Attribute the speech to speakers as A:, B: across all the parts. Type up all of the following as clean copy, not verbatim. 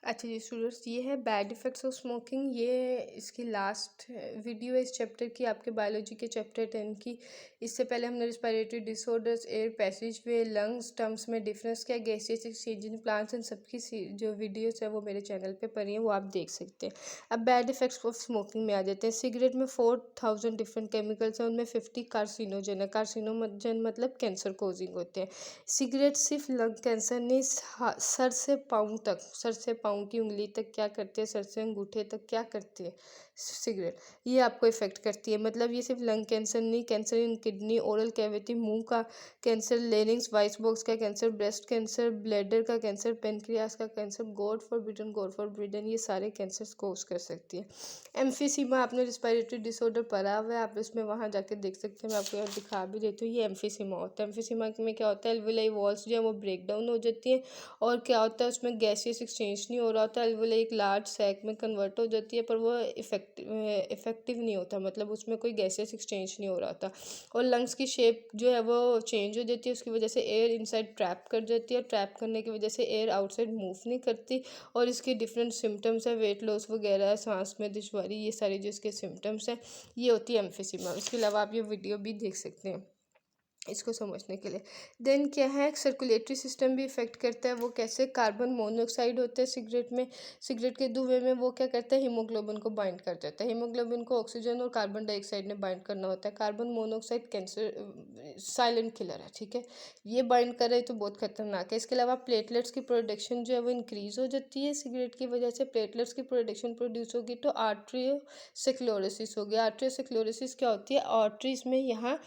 A: अच्छा जी स्टूडेंट्स, ये है बैड इफ़ेक्ट्स ऑफ स्मोकिंग। ये इसकी लास्ट वीडियो है इस चैप्टर की, आपके बायोलॉजी के चैप्टर 10 की। इससे पहले हमने रिस्पायरेटरी डिसऑर्डर्स, एयर पैसेज वे, लंग्स टर्म्स में डिफरेंस क्या, गैसेस एक्सचेंज इन प्लांट्स, इन सबकी जो वीडियोस है वो मेरे चैनल पे पड़ी हैं, वो आप देख सकते हैं। अब बैड इफ़ेक्ट्स ऑफ स्मोकिंग में आ जाते हैं। सिगरेट में 4000 डिफरेंट केमिकल्स हैं, उनमें 50 कार्सिनोजन है। कार्सिनोजन मतलब कैंसर कोजिंग होते हैं। सिगरेट सिर्फ लंग कैंसर नहीं, सर से पाँव तक, सर से पाँव की उंगली तक क्या करती है, सर से अंगूठे तक क्या करती है सिगरेट, ये आपको इफ़ेक्ट करती है। मतलब ये सिर्फ लंग कैंसर नहीं, cancer in kidney, oral cavity, मुंह का कैंसर, लेरिंग्स, वॉइस बॉक्स का कैंसर, ब्रेस्ट कैंसर, ब्लैडर का कैंसर, पेनक्रियास का कैंसर, गॉड फॉरबिडन ये सारे कैंसर्स कोज कर सकती है। एम्फीसीमा, आपने रिस्पायरेटरी डिसऑर्डर पढ़ा हुआ है, आप इसमें वहाँ जाके देख सकते हैं। मैं आपको यहाँ दिखा भी देती हूँ। ये एम्फीसीमा होता है। एम्फीसीमा में क्या होता है, एल्वियोलाई वॉल्स जो है वो ब्रेक डाउन हो जाती है, और क्या होता है उसमें गैसेस एक्सचेंज नहीं हो रहा होता। एल्वियोलाई एक लार्ज सैक में कन्वर्ट हो जाती है, पर वो इफेक्टिव नहीं होता, मतलब उसमें कोई गैसेस एक्सचेंज नहीं हो रहा होता। और लंग्स की शेप जो है वो चेंज हो जाती है, उसकी वजह से एयर इनसाइड ट्रैप कर जाती है, ट्रैप करने की वजह से एयर आउटसाइड मूव नहीं करती। और इसके डिफरेंट सिम्टम्स है, वेट लॉस वगैरह, सांस में दुश्वारी, ये सारी जो इसके सिम्टम्स हैं, ये होती है एम्फीसीमा। इसके अलावा आप ये वीडियो भी देख सकते हैं इसको समझने के लिए। देन क्या है, सर्कुलेटरी सिस्टम भी इफ़ेक्ट करता है। वो कैसे, कार्बन मोनोऑक्साइड होता है सिगरेट में, सिगरेट के धुएं में, वो क्या करता है, हीमोग्लोबिन को बाइंड कर देता है। हीमोग्लोबिन को ऑक्सीजन और कार्बन डाइऑक्साइड ने बाइंड करना होता है। Carbon monoxide cancer silent killer है, ठीक है, ये बाइंड कर रहे तो बहुत खतरनाक है। इसके अलावा प्लेटलेट्स की प्रोडक्शन जो है वो इंक्रीज़ हो जाती है सिगरेट की वजह से। प्लेटलेट्स की प्रोडक्शन प्रोड्यूस होगी तो आर्ट्रियोस्क्लेरोसिस होगी। आर्ट्रियोस्क्लेरोसिस क्या होती है, आर्टरीज में यहाँ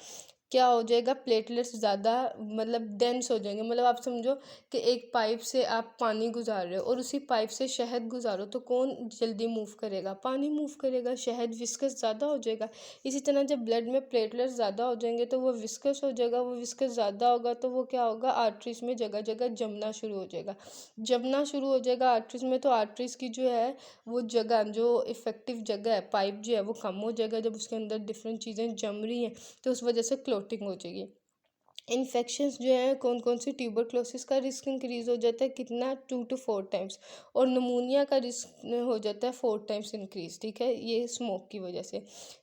A: क्या हो जाएगा, प्लेटलेट्स ज़्यादा मतलब डेंस हो जाएंगे। मतलब आप समझो कि एक पाइप से आप पानी गुजार रहे हो और उसी पाइप से शहद गुजारो, तो कौन जल्दी मूव करेगा, पानी मूव करेगा, शहद विस्कस ज़्यादा हो जाएगा। इसी तरह जब ब्लड में प्लेटलेट्स ज़्यादा हो जाएंगे तो वो विस्कस हो जाएगा, वो विस्कस ज़्यादा होगा तो वो क्या होगा, आर्टरीज में जगह जगह जमना शुरू हो जाएगा। जमना शुरू हो जाएगा आर्टरीज में, तो आर्टरीज की जो है वो जगह, जो इफेक्टिव जगह है, पाइप जो है वो कम हो जाएगा। जब उसके अंदर डिफरेंट चीज़ें जम रही हैं तो उस वजह से क्लोटिंग हो जाएगी। इन्फेक्शंस जो है, कौन कौन सी, ट्यूबरक्लोसिस का रिस्क इंक्रीज़ हो जाता है कितना, 2 to 4 टाइम्स। और नमूनिया का रिस्क हो जाता है 4 टाइम्स इंक्रीज, ठीक है, ये स्मोक की वजह से।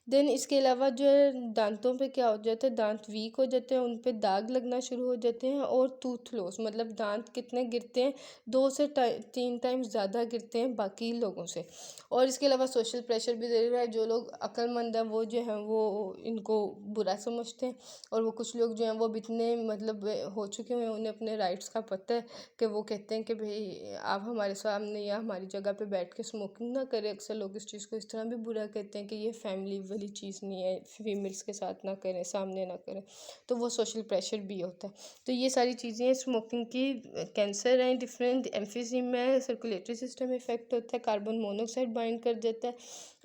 A: देन इसके अलावा जो है दांतों पे क्या हो जाता है, दांत वीक हो जाते हैं, उन पे दाग लगना शुरू हो जाते हैं। और टूथ लॉस, मतलब दांत कितने गिरते हैं, 2 से 3 टाइम्स ज़्यादा गिरते हैं बाकी लोगों से। और इसके अलावा सोशल प्रेशर भी दे रहा है। जो लोग अक्लमंद हैं वो जो है वो इनको बुरा समझते हैं, और वो कुछ लोग जो हैं वो भी इतने मतलब हो चुके हैं, उन्हें अपने राइट्स का पता है कि वो कहते हैं कि भाई आप हमारे सामने या हमारी जगह पे बैठ के स्मोकिंग ना करें। अक्सर लोग इस चीज़ को इस तरह भी बुरा कहते हैं कि ये फैमिली वाली चीज़ नहीं है, फीमेल्स के साथ ना करें, सामने ना करें, तो वो सोशल प्रेशर भी होता है। तो ये सारी चीज़ें स्मोकिंग की, कैंसर है, डिफरेंट एम्फीजीमा है, सर्कुलेटरी सिस्टम इफेक्ट होता है, कार्बन मोनोऑक्साइड बाइंड कर देता है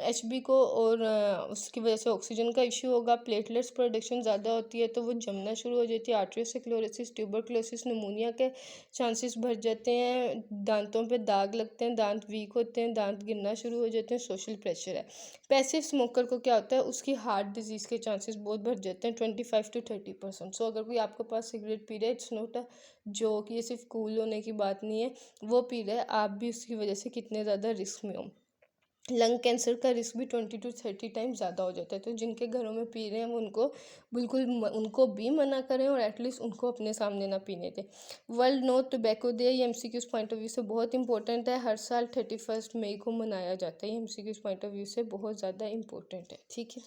A: एचबी को, और उसकी वजह से ऑक्सीजन का इश्यू होगा। प्लेटलेट्स प्रोडक्शन ज़्यादा होती है तो वो जमना शुरू हो जाती है। आर्ट्रियोस्क्लेरोसिस, ट्यूबरक्लोसिस, निमोनिया के चांसेस बढ़ जाते हैं। दांतों पे दाग लगते हैं, दांत वीक होते हैं, दांत गिरना शुरू हो जाते हैं, सोशल प्रेशर है। पैसिव स्मोकर को क्या होता है, उसकी हार्ट डिजीज़ के चांसेस बहुत बढ़ जाते हैं, 25 to 30%। सो अगर कोई आपके पास सिगरेट पी रहा है, इट्स नॉट अ जोक, ये सिर्फ कूल होने की बात नहीं है, वो पी रहा है, आप भी उसकी वजह से कितने ज़्यादा रिस्क में हो। लंग कैंसर का रिस्क भी 20 to 30 टाइम्स ज़्यादा हो जाता है। तो जिनके घरों में पी रहे हैं वो उनको बिल्कुल उनको भी मना करें, और एटलीस्ट उनको अपने सामने ना पीने दें। वर्ल्ड नो टोबैको डे, ये एमसीक्यूज़ पॉइंट ऑफ व्यू से बहुत इंपॉर्टेंट है। हर साल 31 मई को मनाया जाता है। ये एमसीक्यूज़ पॉइंट ऑफ व्यू से बहुत ज़्यादा इंपॉर्टेंट है, ठीक है।